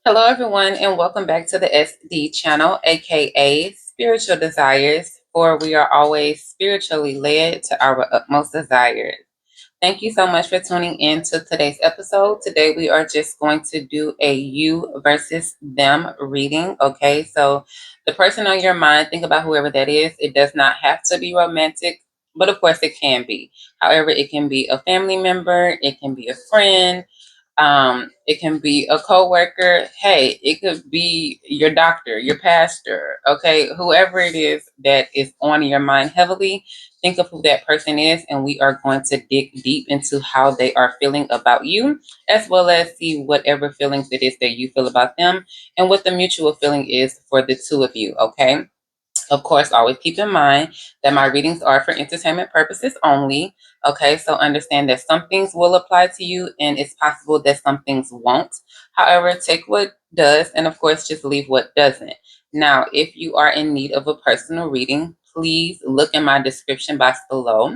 Hello, everyone, and welcome back to the SD channel, aka Spiritual Desires, for we are always spiritually led to our utmost desires. Thank you so much for tuning in to today's episode. Today, we are just going to do a you versus them reading. Okay, so the person on your mind, think about whoever that is. It does not have to be romantic, but of course, it can be. However, it can be a family member, it can be a friend, it can be a coworker. Hey, it could be your doctor, your pastor. Okay, whoever it is that is on your mind heavily, think of who that person is, and we are going to dig deep into how they are feeling about you, as well as see whatever feelings it is that you feel about them, and what the mutual feeling is for the two of you. Okay. Of course, always keep in mind that my readings are for entertainment purposes only. Okay, so understand that some things will apply to you and it's possible that some things won't. However, take what does and, of course, just leave what doesn't. Now, if you are in need of a personal reading, please look in my description box below.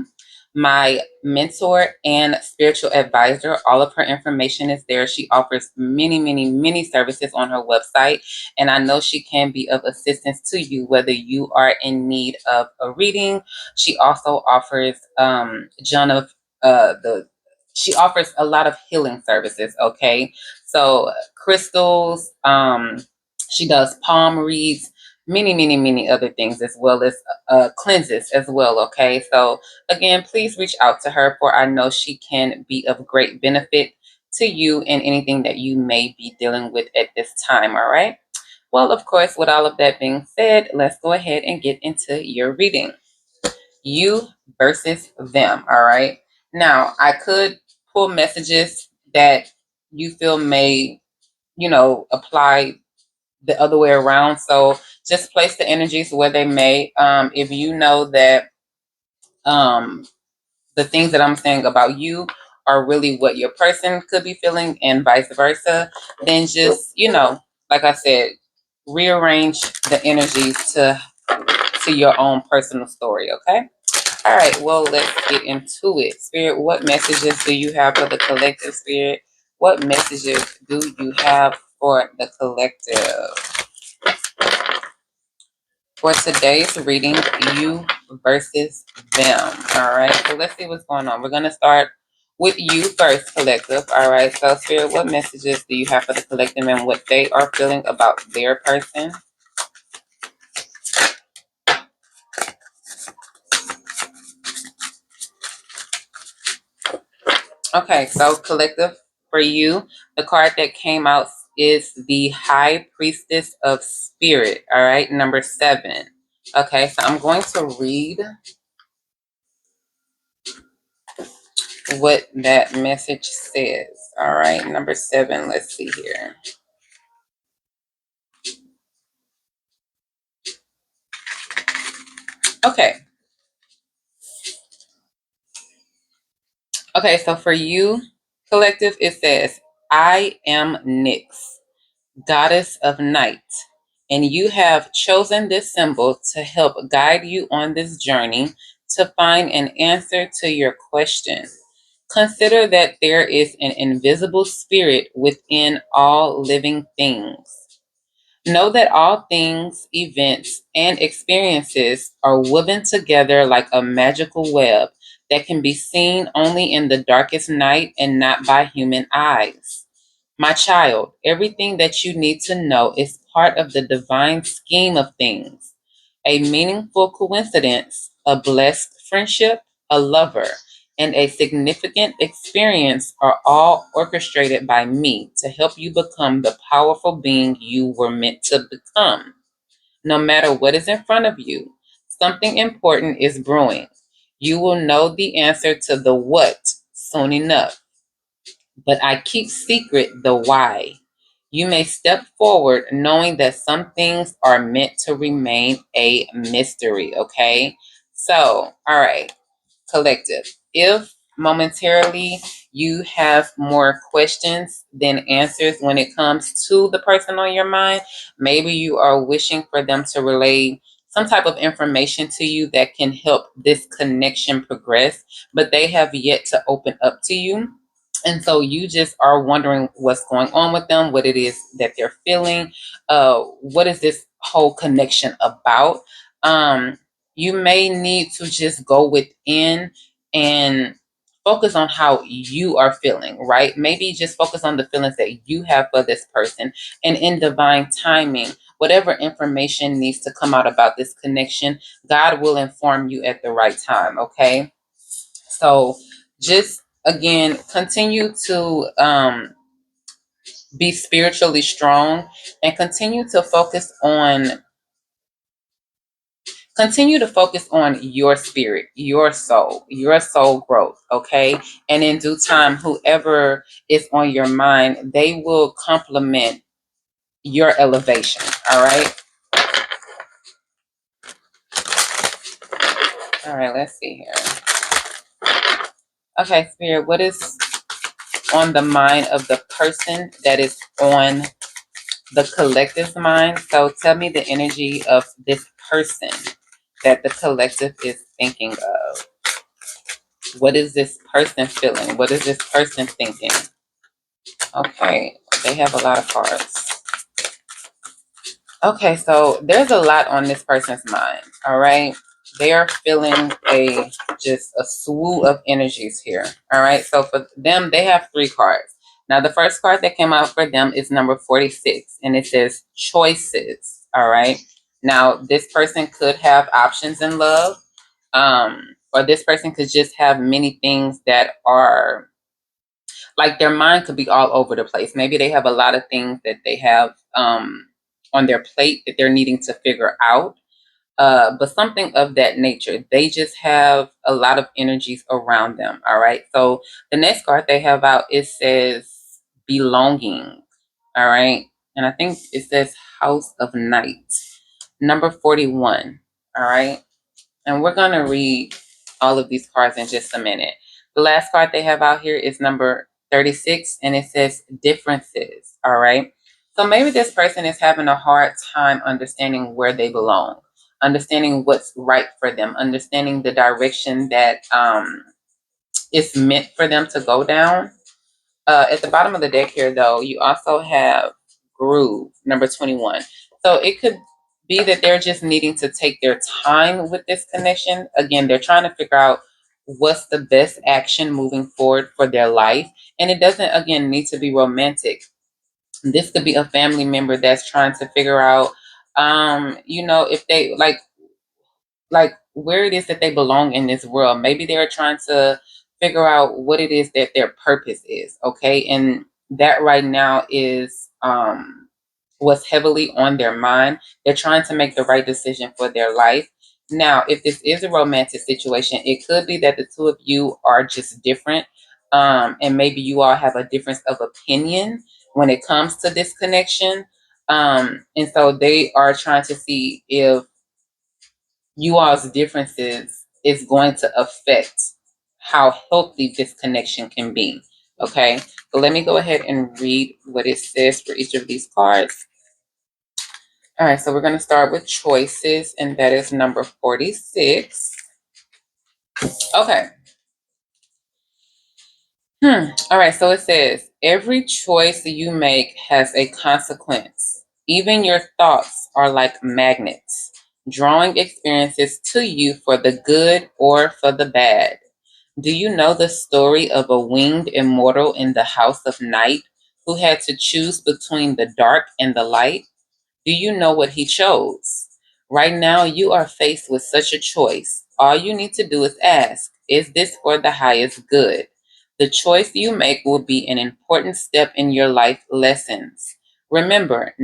My mentor and spiritual advisor, all of her information is there. She offers many, many, many services on her website, and I know she can be of assistance to you whether you are in need of a reading. She also offers John of the she offers a lot of healing services. Okay, so crystals, she does palm reads, many, many, many other things, as well as cleanses as well. Okay, so again, please reach out to her, for I know she can be of great benefit to you in anything that you may be dealing with at this time. All right. Well, of course, with all of that being said, let's go ahead and get into your reading. You versus them. All right. Now, I could pull messages that you feel may, apply the other way around. So just place the energies where they may. If you know that um, the things that I'm saying about you are really what your person could be feeling and vice versa, then just, like I said, rearrange the energies to your own personal story, okay? All right, well, let's get into it. Spirit, what messages do you have for the collective, Spirit? What messages do you have for the collective? For today's reading, you versus them. All right, so let's see what's going on. We're going to start with you first, collective. All right, so Spirit, what messages do you have for the collective and what they are feeling about their person? Okay, so collective, for you, the card that came out is the High Priestess of Spirit. All right, number 7. Okay, so I'm going to read what that message says. All right, number 7. Let's see here. Okay. Okay, so for you, collective, it says, I am Nyx, goddess of night, and you have chosen this symbol to help guide you on this journey to find an answer to your question. Consider that there is an invisible spirit within all living things. Know that all things, events, and experiences are woven together like a magical web that can be seen only in the darkest night and not by human eyes. My child, everything that you need to know is part of the divine scheme of things. A meaningful coincidence, a blessed friendship, a lover, and a significant experience are all orchestrated by me to help you become the powerful being you were meant to become. No matter what is in front of you, something important is brewing. You will know the answer to the what soon enough, but I keep secret the why. You may step forward knowing that some things are meant to remain a mystery, okay? So, all right, collective. If momentarily you have more questions than answers when it comes to the person on your mind, maybe you are wishing for them to relay some type of information to you that can help this connection progress, but they have yet to open up to you. And so you just are wondering what's going on with them, what it is that they're feeling, what is this whole connection about. um, you may need to just go within and focus on how you are feeling, right? Maybe just focus on the feelings that you have for this person, and in divine timing, whatever information needs to come out about this connection, God will inform you at the right time. Okay, so just again, continue to be spiritually strong, and continue to focus on your spirit, your soul growth. Okay, and in due time, whoever is on your mind, they will complement your elevation. All right. All right, let's see here. Okay, spirit, what is on the mind of the person that is on the collective mind? So tell me the energy of this person that the collective is thinking of. What is this person feeling? What is this person thinking? Okay, they have a lot of cards. Okay, so there's a lot on this person's mind. All right, they are feeling just a slew of energies here. All right, so for them, they have 3 cards. Now, the first card that came out for them is number 46, and it says choices. All right, now this person could have options in love, or this person could just have many things that are like, their mind could be all over the place. Maybe they have a lot of things that they have on their plate that they're needing to figure out. But something of that nature. They just have a lot of energies around them. All right. So the next card they have out, it says belonging. All right. And I think it says House of Night, number 41. All right. And we're going to read all of these cards in just a minute. The last card they have out here is number 36, and it says differences. All right. So maybe this person is having a hard time understanding where they belong, understanding what's right for them, understanding the direction that it's meant for them to go down. At the bottom of the deck here, though, you also have groove, number 21. So it could be that they're just needing to take their time with this connection. Again, they're trying to figure out what's the best action moving forward for their life. And it doesn't, again, need to be romantic. This could be a family member that's trying to figure out, if they like where it is that they belong in this world. Maybe they're trying to figure out what it is that their purpose is. Okay. And that right now is what's heavily on their mind. They're trying to make the right decision for their life. Now, if this is a romantic situation, it could be that the two of you are just different. And maybe you all have a difference of opinion when it comes to this connection. And so they are trying to see if you all's differences is going to affect how healthy this connection can be. Okay, so let me go ahead and read what it says for each of these cards. All right, so we're going to start with choices, and that is number 46. Okay. All right, so it says every choice you make has a consequence. Even your thoughts are like magnets, drawing experiences to you for the good or for the bad. Do you know the story of a winged immortal in the House of Night who had to choose between the dark and the light? Do you know what he chose? Right now, you are faced with such a choice. All you need to do is ask, is this for the highest good? The choice you make will be an important step in your life lessons. Remember,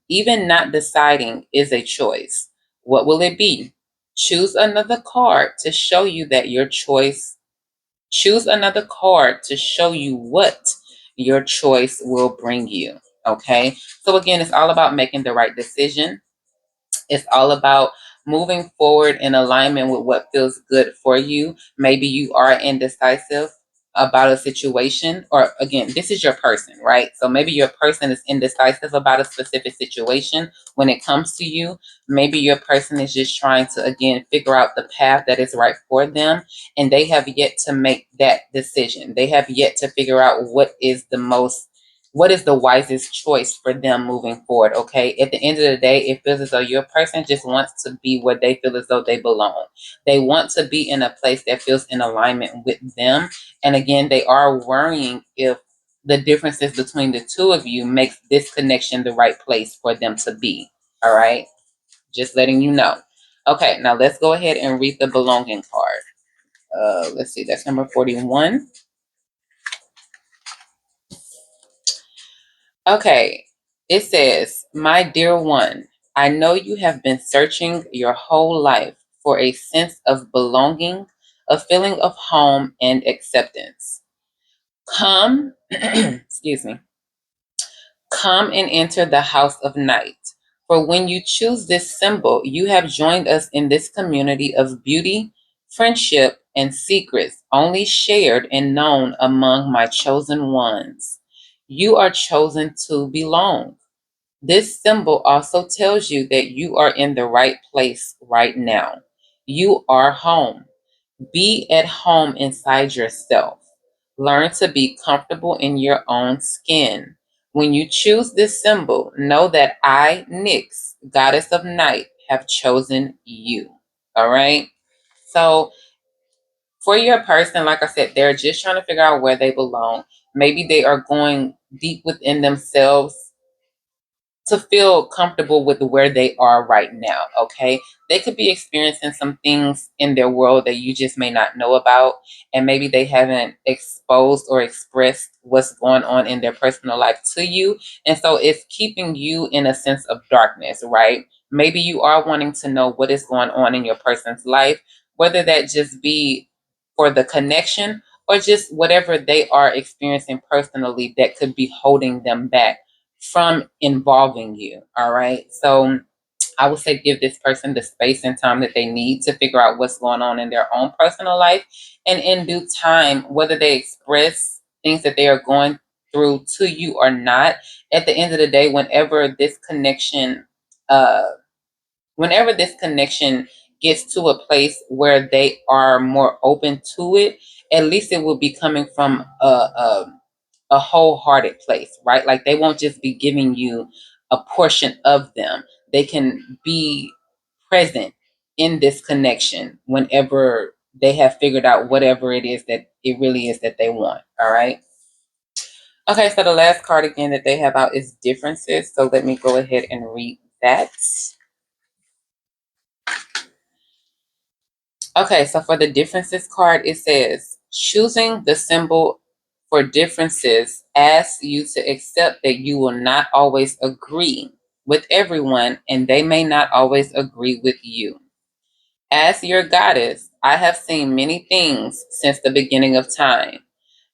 even not deciding is a choice. What will it be? Choose another card to show you that your choice Choose another card to show you what your choice will bring you. Okay. So, again, it's all about making the right decision. It's all about moving forward in alignment with what feels good for you. Maybe you are indecisive. about a situation, or again, this is your person, right? So maybe your person is indecisive about a specific situation when it comes to you. Maybe your person is just trying to, again, figure out the path that is right for them, and they have yet to make that decision. They have yet to figure out what is the wisest choice for them moving forward. Okay, at the end of the day, it feels as though your person just wants to be where they feel as though they belong. They want to be in a place that feels in alignment with them. And again, they are worrying if the differences between the two of you makes this connection the right place for them to be. All right, just letting you know. Okay, now let's go ahead and read the belonging card. Let's see, that's number 41. Okay, it says, "My dear one, I know you have been searching your whole life for a sense of belonging, a feeling of home and acceptance. Come, excuse me, come and enter the house of night. For when you choose this symbol, you have joined us in this community of beauty, friendship, and secrets only shared and known among my chosen ones. You are chosen to belong. This symbol also tells you that you are in the right place right now. You are home. Be at home inside yourself. Learn to be comfortable in your own skin. When you choose this symbol, know that I, Nyx, goddess of night, have chosen you." All right. So for your person, like I said, they're just trying to figure out where they belong. Maybe they are going deep within themselves to feel comfortable with where they are right now. Okay, they could be experiencing some things in their world that you just may not know about, and maybe they haven't exposed or expressed what's going on in their personal life to you, and so it's keeping you in a sense of darkness, right? Maybe you are wanting to know what is going on in your person's life, whether that just be for the connection or just whatever they are experiencing personally that could be holding them back from involving you. All right. So I would say give this person the space and time that they need to figure out what's going on in their own personal life. And in due time, whether they express things that they are going through to you or not, at the end of the day, uh, whenever this connection gets to a place where they are more open to it, at least it will be coming from a wholehearted place, right? Like they won't just be giving you a portion of them. They can be present in this connection whenever they have figured out whatever it is that it really is that they want. All right. Okay, so the last card again that they have out is differences. So let me go ahead and read that. Okay, so for the differences card, it says choosing the symbol for differences asks you to accept that you will not always agree with everyone and they may not always agree with you. As your goddess, I have seen many things since the beginning of time.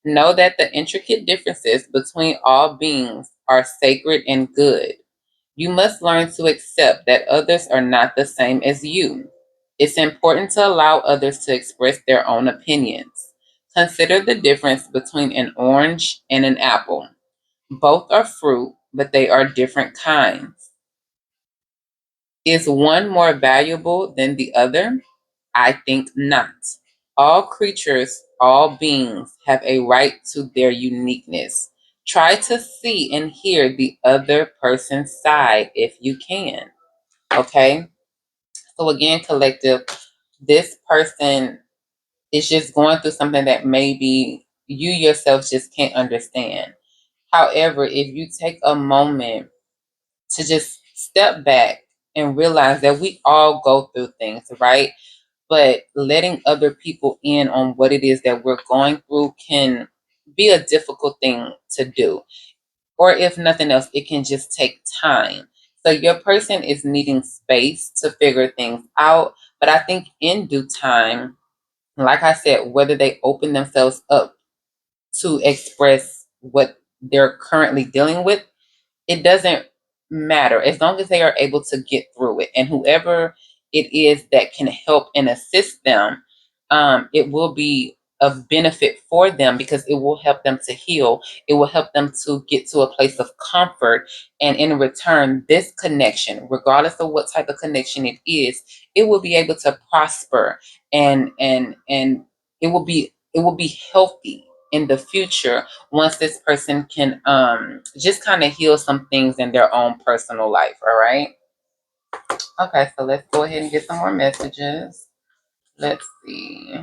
Know that the intricate differences between all beings are sacred and good. You must learn to accept that others are not the same as you. It's important to allow others to express their own opinions. Consider the difference between an orange and an apple. Both are fruit, but they are different kinds. Is one more valuable than the other? I think not. All creatures, all beings have a right to their uniqueness. Try to see and hear the other person's side if you can. Okay? So, again, collective, this person is just going through something that maybe you yourself just can't understand. However, if you take a moment to just step back and realize that we all go through things, right? But letting other people in on what it is that we're going through can be a difficult thing to do. Or if nothing else, it can just take time. So your person is needing space to figure things out. But I think in due time, like I said, whether they open themselves up to express what they're currently dealing with, it doesn't matter as long as they are able to get through it. And whoever it is that can help and assist them, it will be of benefit for them, because it will help them to heal. It will help them to get to a place of comfort. And in return, this connection, regardless of what type of connection it is, it will be able to prosper, and it will be healthy in the future once this person can just kind of heal some things in their own personal life. All right. Okay, so let's go ahead and get some more messages. Let's see.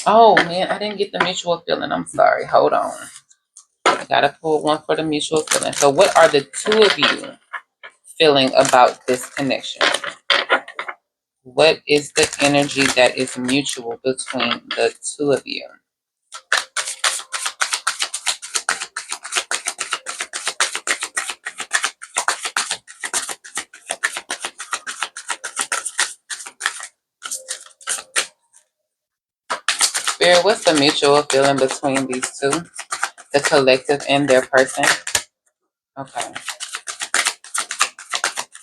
Oh man, I didn't get the mutual feeling. I'm sorry. Hold on. I gotta pull one for the mutual feeling. So what are the two of you feeling about this connection? What is the energy that is mutual between the two of you? Spirit, what's the mutual feeling between these two? The collective and their person? Okay.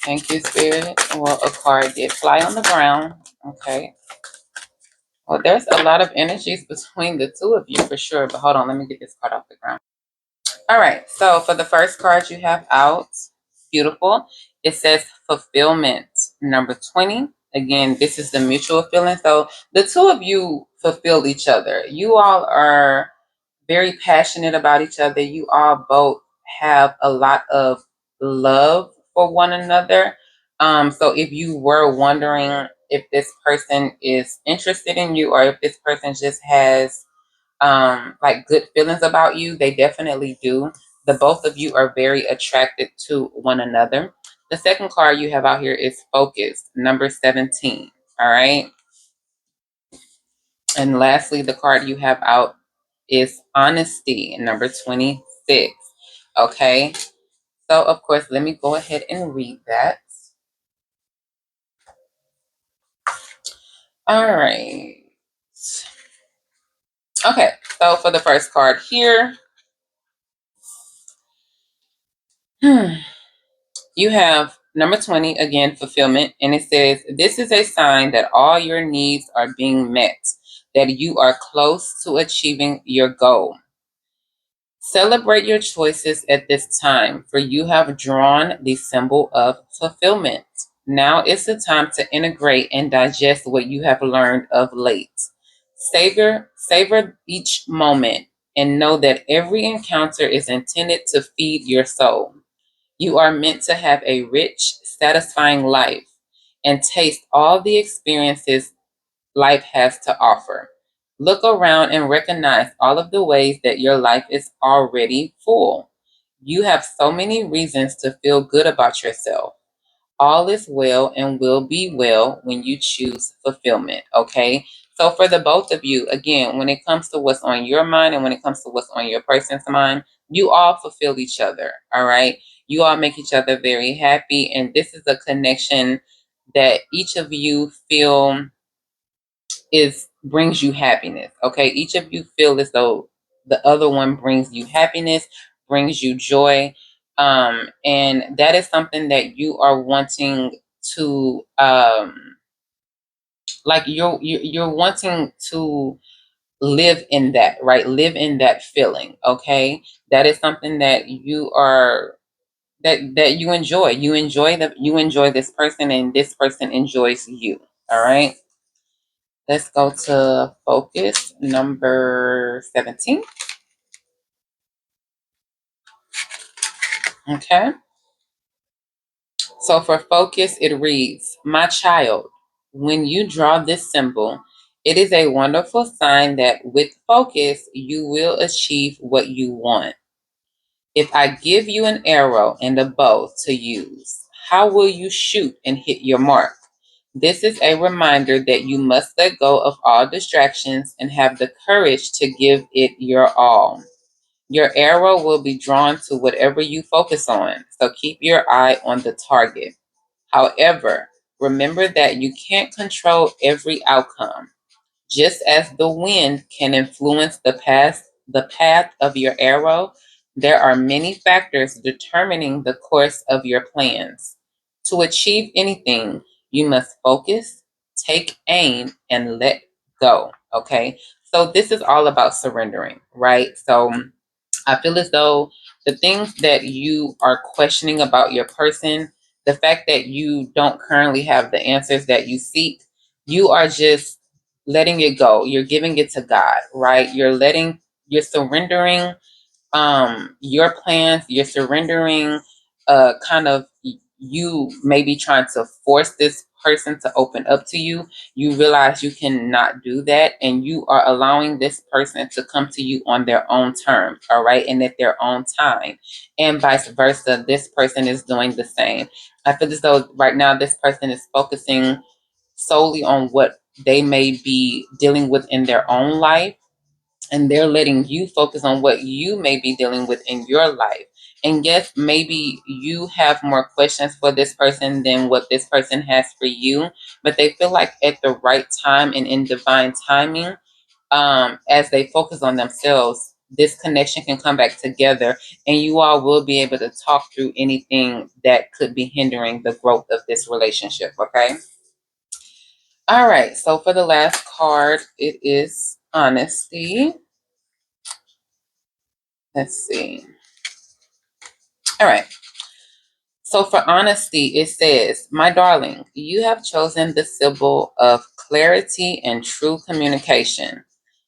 Thank you, Spirit. Well, a card did fly on the ground. Okay. Well, there's a lot of energies between the two of you for sure. But hold on, let me get this card off the ground. All right. So for the first card you have out, beautiful. It says fulfillment, number 20. Again, this is the mutual feeling. So the two of you fulfill each other. You all are very passionate about each other. You all both have a lot of love for one another. So if you were wondering if this person is interested in you, or if this person just has like good feelings about you, they definitely do. The both of you are very attracted to one another. The second card you have out here is focus, number 17. All right. And lastly, the card you have out is honesty, number 26. Okay. So of course, let me go ahead and read that. All right. Okay. So for the first card here, you have number 20, again, fulfillment. And it says, this is a sign that all your needs are being met, that you are close to achieving your goal. Celebrate your choices at this time, for you have drawn the symbol of fulfillment. Now is the time to integrate and digest what you have learned of late. Savor each moment and know that every encounter is intended to feed your soul. You are meant to have a rich, satisfying life and taste all the experiences life has to offer. Look around and recognize all of the ways that your life is already full. You have so many reasons to feel good about yourself. All is well and will be well when you choose fulfillment. Okay. So for the both of you, again, when it comes to what's on your mind and when it comes to what's on your person's mind, you all fulfill each other. All right. You all make each other very happy. And this is a connection that each of you feel is brings you happiness. Okay. Each of you feel as though the other one brings you happiness, brings you joy. And that is something that you are wanting to like you're wanting to live in that, right? Live in that feeling. Okay. That is something that you are that you enjoy. You enjoy this person and this person enjoys you. All right. Let's go to focus number 17. Okay. So for focus, it reads, my child, when you draw this symbol, it is a wonderful sign that with focus, you will achieve what you want. If I give you an arrow and a bow to use, how will you shoot and hit your mark? This is a reminder that you must let go of all distractions and have the courage to give it your all. Your arrow will be drawn to whatever you focus on, so keep your eye on the target. However, remember that you can't control every outcome. Just as the wind can influence the path of your arrow, there are many factors determining the course of your plans. To achieve anything, you must focus, take aim and let go. Okay. So this is all about surrendering, right? So I feel as though the things that you are questioning about your person, the fact that you don't currently have the answers that you seek, you are just letting it go. You're giving it to God, right? You're surrendering your plans. You're surrendering kind of you maybe trying to force this person to open up to you. You realize you cannot do that, and you are allowing this person to come to you on their own terms, all right, and at their own time, and vice versa. This person is doing the same. I feel as though right now this person is focusing solely on what they may be dealing with in their own life, and they're letting you focus on what you may be dealing with in your life. And yes, maybe you have more questions for this person than what this person has for you, but they feel like at the right time and in divine timing, as they focus on themselves, this connection can come back together, and you all will be able to talk through anything that could be hindering the growth of this relationship. Okay. All right. So for the last card, it is honesty. Let's see. All right. So for honesty, it says, my darling, you have chosen the symbol of clarity and true communication.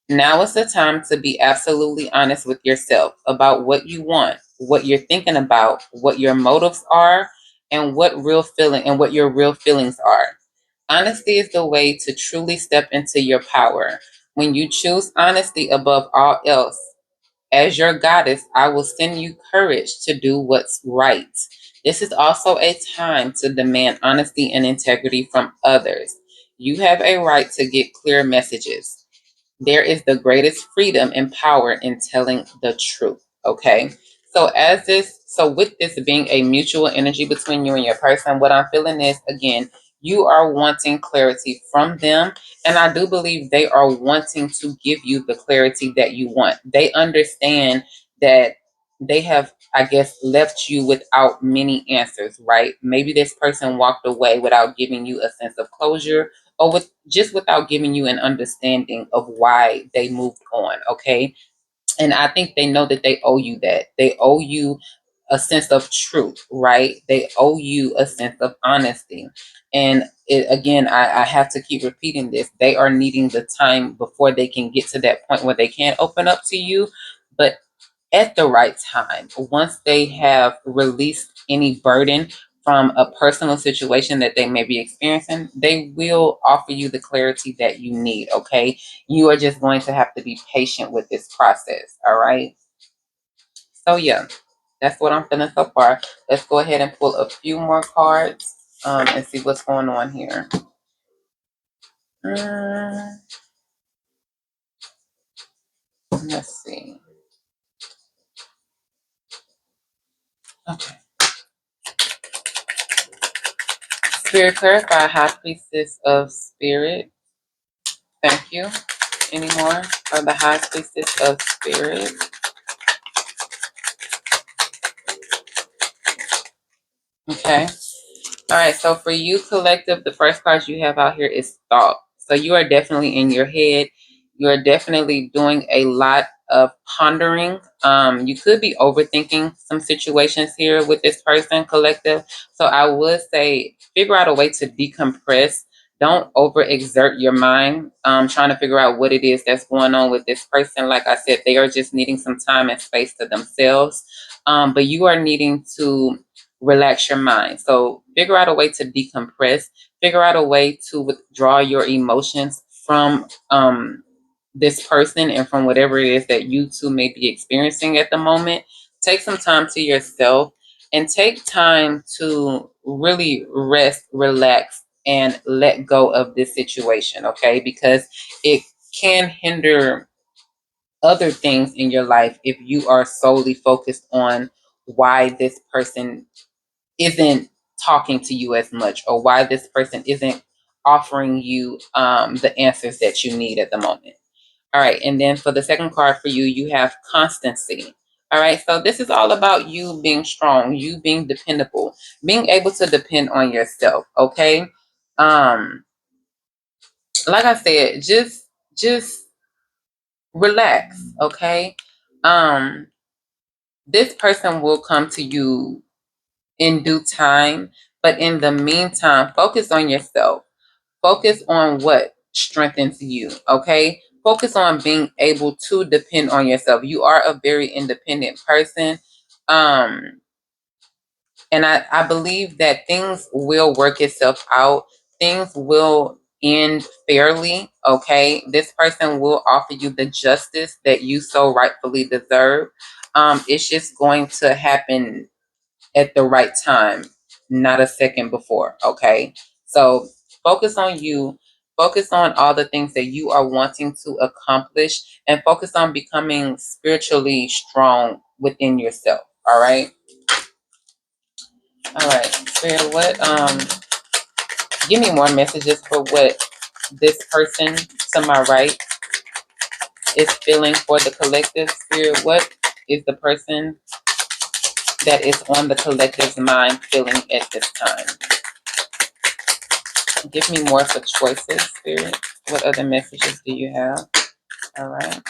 Now is the time to be absolutely honest with yourself about what you want, what you're thinking about, what your motives are, and what your real feelings are. Honesty is the way to truly step into your power. When you choose honesty above all else, as your goddess, I will send you courage to do what's right. This is also a time to demand honesty and integrity from others. You have a right to get clear messages. There is the greatest freedom and power in telling the truth. Okay. So with this being a mutual energy between you and your person, what I'm feeling is, again, you are wanting clarity from them. And I do believe they are wanting to give you the clarity that you want. They understand that they have, I guess, left you without many answers, right? Maybe this person walked away without giving you a sense of closure, or without giving you an understanding of why they moved on. Okay. And I think they know that they owe you that. They owe you a sense of truth, right? They owe you a sense of honesty. And again, I have to keep repeating this. They are needing the time before they can get to that point where they can open up to you. But at the right time, once they have released any burden from a personal situation that they may be experiencing, they will offer you the clarity that you need. Okay. You are just going to have to be patient with this process. All right. So, yeah, that's what I'm feeling so far. Let's go ahead and pull a few more cards and see what's going on here. Let's see. Okay. Spirit, clarify High Priestess of Spirit. Thank you. Any more for the High Priestess of Spirit? Okay. All right. So for you, collective, the first card you have out here is thought. So you are definitely in your head. You are definitely doing a lot of pondering. You could be overthinking some situations here with this person, collective. So I would say figure out a way to decompress. Don't overexert your mind trying to figure out what it is that's going on with this person. Like I said, they are just needing some time and space to themselves. But you are needing to relax your mind. So figure out a way to decompress, figure out a way to withdraw your emotions from this person and from whatever it is that you two may be experiencing at the moment. Take some time to yourself and take time to really rest, relax, and let go of this situation, okay? Because it can hinder other things in your life if you are solely focused on why this person isn't talking to you as much, or why this person isn't offering you the answers that you need at the moment. All right. And then for the second card for you, you have constancy. All right. So this is all about you being strong, you being dependable, being able to depend on yourself. Okay. Um, like I said, just relax, okay? Um, this person will come to you in due time, but in the meantime, focus on yourself. Focus on what strengthens you, okay? Focus on being able to depend on yourself. You are a very independent person. Um, and I believe that things will work itself out. Things will end fairly, okay? This person will offer you the justice that you so rightfully deserve. It's just going to happen at the right time, not a second before, okay? So focus on you, focus on all the things that you are wanting to accomplish, and focus on becoming spiritually strong within yourself, all right? All right, Spirit, what give me more messages for what this person to my right is feeling for the collective. Spirit, what is the person that is on the collective's mind feeling at this time? Give me more for choices, Spirit. What other messages do you have? All right.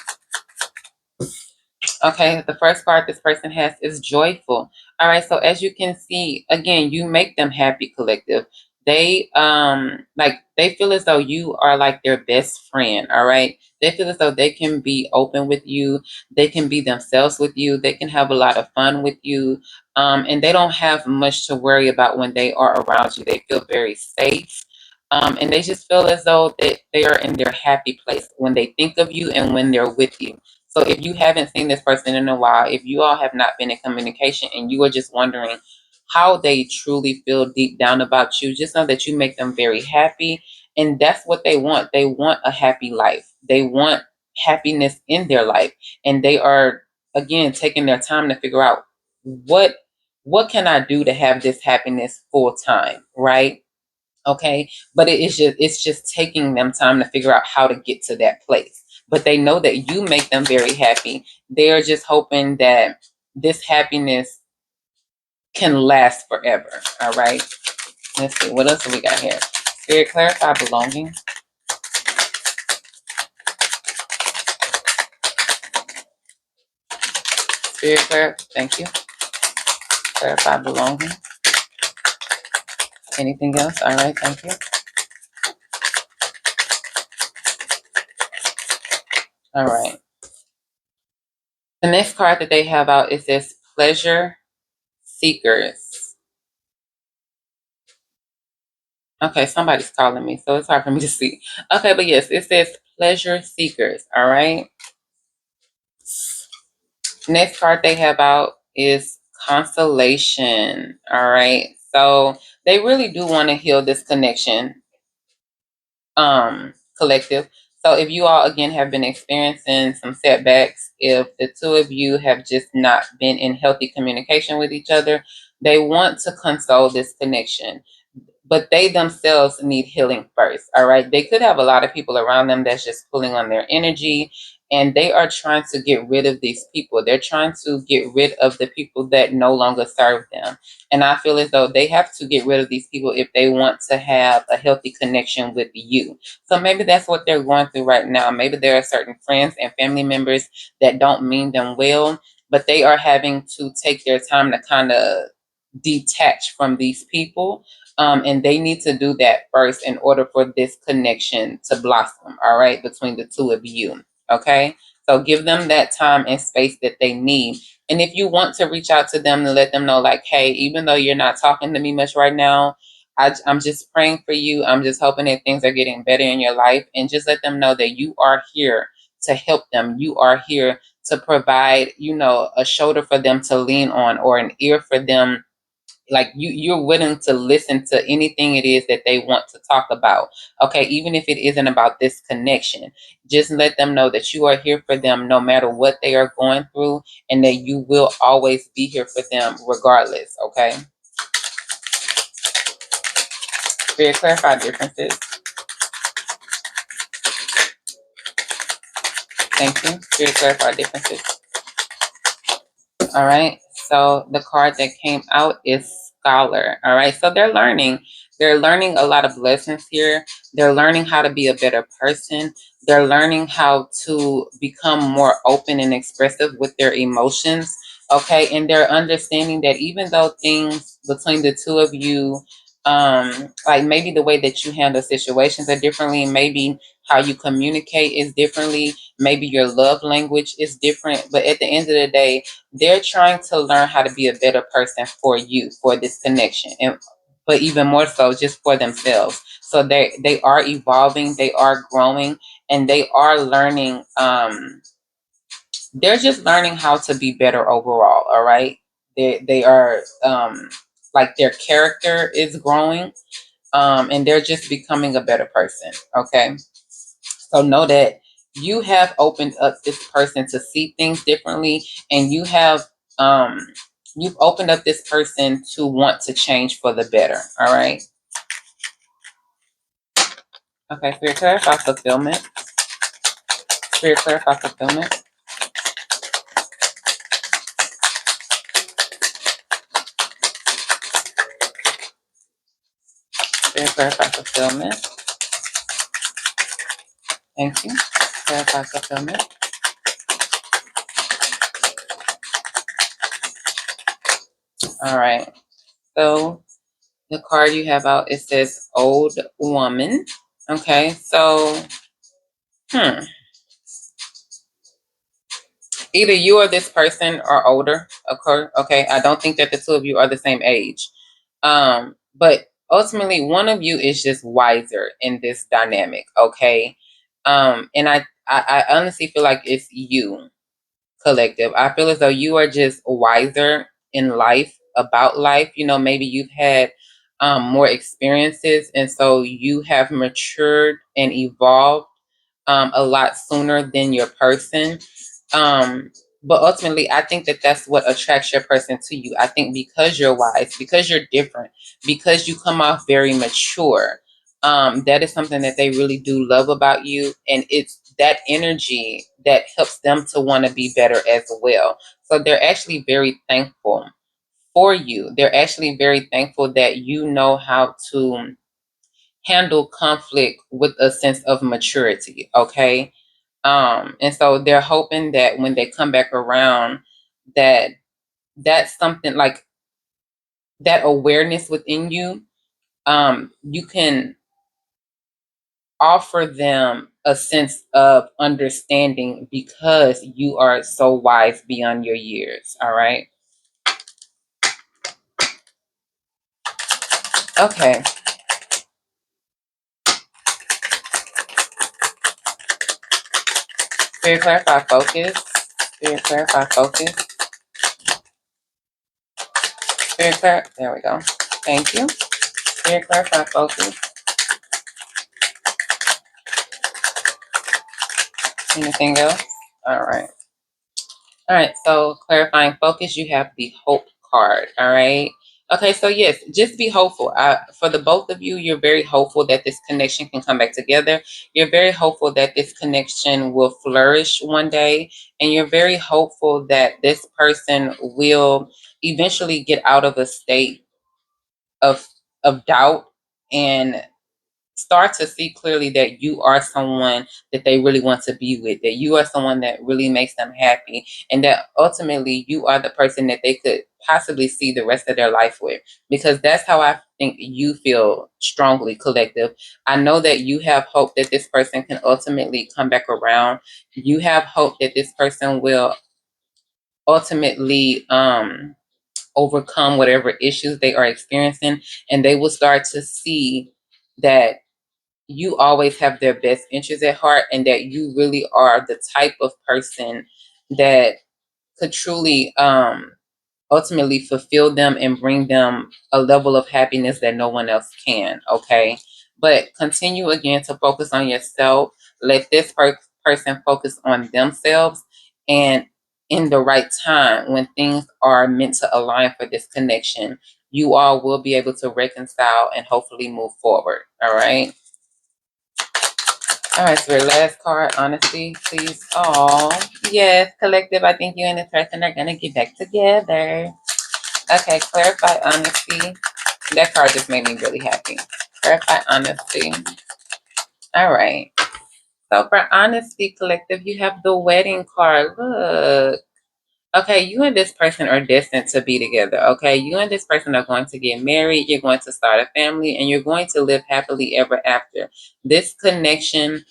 Okay, the first card this person has is joyful. All right, so as you can see, again, you make them happy, collective. They like they feel as though you are like their best friend, all right? They feel as though they can be open with you, they can be themselves with you, they can have a lot of fun with you. And they don't have much to worry about when they are around you. They feel very safe. And they just feel as though that they are in their happy place when they think of you and when they're with you. So if you haven't seen this person in a while, if you all have not been in communication and you are just wondering how they truly feel deep down about you, just know that you make them very happy. And that's what they want. They want a happy life. They want happiness in their life. And they are, again, taking their time to figure out what what can I do to have this happiness full time, right? Okay, but it's just taking them time to figure out how to get to that place, but they know that you make them very happy. They're just hoping that this happiness can last forever. All right, let's see what else do we got here. Spirit, clarify belonging. Spirit, thank you. Clarify belonging. Anything else? All right, thank you. All right, the next card that they have out is this pleasure seekers. Okay, somebody's calling me, so it's hard for me to see. Okay, but yes, it says pleasure seekers. All right. Next card they have out is consolation. All right. So they really do want to heal this connection, collective. So if you all again have been experiencing some setbacks, if the two of you have just not been in healthy communication with each other, they want to console this connection, but they themselves need healing first. All right. They could have a lot of people around them that's just pulling on their energy, and they are trying to get rid of these people. They're trying to get rid of the people that no longer serve them. And I feel as though they have to get rid of these people if they want to have a healthy connection with you. So maybe that's what they're going through right now. Maybe there are certain friends and family members that don't mean them well, but they are having to take their time to kind of detach from these people, and they need to do that first in order for this connection to blossom, all right, between the two of you. Okay. So give them that time and space that they need. And if you want to reach out to them and let them know, like, hey, even though you're not talking to me much right now, I'm just praying for you. I'm just hoping that things are getting better in your life. And just let them know that you are here to help them. You are here to provide, a shoulder for them to lean on, or an ear for them. Like you're willing to listen to anything it is that they want to talk about. Okay, even if it isn't about this connection, just let them know that you are here for them no matter what they are going through, and that you will always be here for them regardless. Okay. Spirit, clarify differences. Thank you. Spirit, clarify differences. All right. So the card that came out is scholar. All right. So they're learning. They're learning a lot of lessons here. They're learning how to be a better person. They're learning how to become more open and expressive with their emotions. Okay. And they're understanding that even though things between the two of you, like maybe the way that you handle situations are differently, maybe how you communicate is differently, maybe your love language is different, but at the end of the day, they're trying to learn how to be a better person for you, for this connection, and but even more so just for themselves. So they are evolving, they are growing, and they are learning. They're just learning how to be better overall. All right, they are like their character is growing, and they're just becoming a better person. Okay, so know that you have opened up this person to see things differently, and um, you've opened up this person to want to change for the better. All right. Okay, Spirit, clarify fulfillment. Spirit, clarify fulfillment. Spirit, clarify fulfillment. Thank you. Clarify fulfillment. All right. So the card you have out, it says old woman. Okay, so hmm. Either you or this person are older. Okay. I don't think that the two of you are the same age. But ultimately one of you is just wiser in this dynamic. Okay. And I honestly feel like it's you, collective. I feel as though you are just wiser in life, about life. You know, maybe you've had more experiences, and so you have matured and evolved a lot sooner than your person. Um, but ultimately, I think that that's what attracts your person to you. I think because you're wise, because you're different, because you come off very mature, that is something that they really do love about you. And it's that energy that helps them to want to be better as well. So they're actually very thankful for you. They're actually very thankful that you know how to handle conflict with a sense of maturity. Okay. And so they're hoping that when they come back around, that that's something like that awareness within you, you can offer them a sense of understanding because you are so wise beyond your years. All right. Okay. Spirit, clarify focus. Spirit, clarify focus. Spirit, there we go. Thank you. Spirit, clarify focus. Anything else? All right. All right, so clarifying focus, you have the hope card. All right. Okay, so yes, just be hopeful. For the both of you, you're very hopeful that this connection can come back together. You're very hopeful that this connection will flourish one day. And you're very hopeful that this person will eventually get out of a state of doubt and start to see clearly that you are someone that they really want to be with, that you are someone that really makes them happy, and that ultimately you are the person that they could possibly see the rest of their life with. Because that's how I think you feel strongly, collective. I know that you have hope that this person can ultimately come back around. You have hope that this person will ultimately overcome whatever issues they are experiencing, and they will start to see that you always have their best interests at heart, and that you really are the type of person that could truly ultimately fulfill them and bring them a level of happiness that no one else can. Okay, but continue again to focus on yourself. Let this person focus on themselves, and in the right time, when things are meant to align for this connection, you all will be able to reconcile and hopefully move forward. All right. All right, so your last card, honesty, please. Oh, yes, collective. I think you and this person are going to get back together. Okay, clarify honesty. That card just made me really happy. Clarify honesty. All right. So for honesty collective, you have the wedding card. Look. Okay, you and this person are destined to be together. Okay, you and this person are going to get married. You're going to start a family, and you're going to live happily ever after. This connection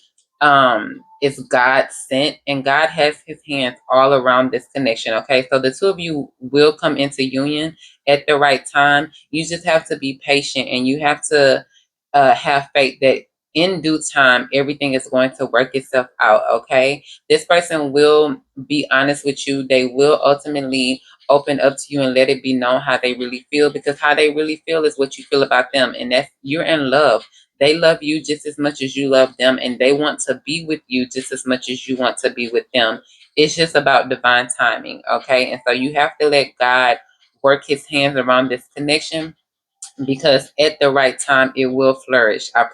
is God sent, and God has His hands all around this connection. Okay, so the two of you will come into union at the right time. You just have to be patient, and you have to have faith that in due time everything is going to work itself out. Okay, this person will be honest with you. They will ultimately open up to you and let it be known how they really feel, because how they really feel is what you feel about them, and that's, you're in love. They love you just as much as you love them, and they want to be with you just as much as you want to be with them. It's just about divine timing. Okay, and so you have to let God work His hands around this connection, because at the right time it will flourish. I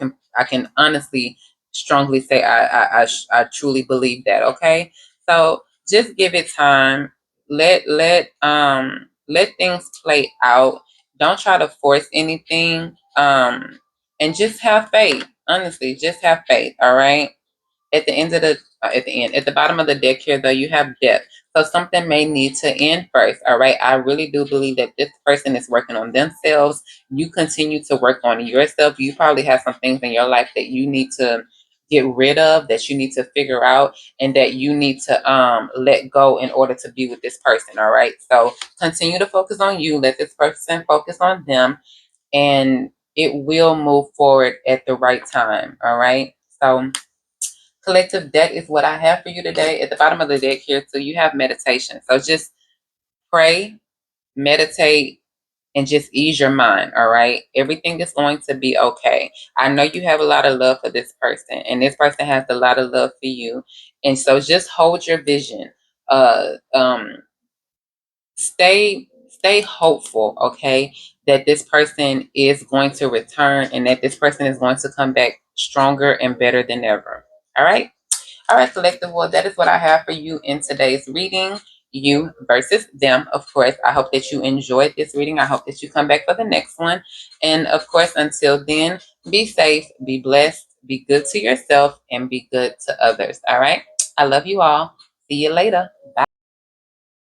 can honestly, strongly say I truly believe that. Okay, so just give it time. Let things play out. Don't try to force anything. And just have faith. Honestly, just have faith. All right. At the end of the at the end, at the bottom of the deck here, though, you have death. So something may need to end first. All right. I really do believe that this person is working on themselves. You continue to work on yourself. You probably have some things in your life that you need to get rid of, that you need to figure out, and that you need to let go in order to be with this person. All right. So continue to focus on you. Let this person focus on them, and it will move forward at the right time. All right. So collective, that is what I have for you today. At the bottom of the deck here, so you have meditation. So just pray, meditate, and just ease your mind. All right. Everything is going to be okay. I know you have a lot of love for this person, and this person has a lot of love for you. And so just hold your vision. Uh um stay hopeful, okay, that this person is going to return, and that this person is going to come back stronger and better than ever. All right. All right, collective. Well, that is what I have for you in today's reading. You versus them. Of course, I hope that you enjoyed this reading. I hope that you come back for the next one. And of course, until then, be safe, be blessed, be good to yourself, and be good to others. All right. I love you all. See you later.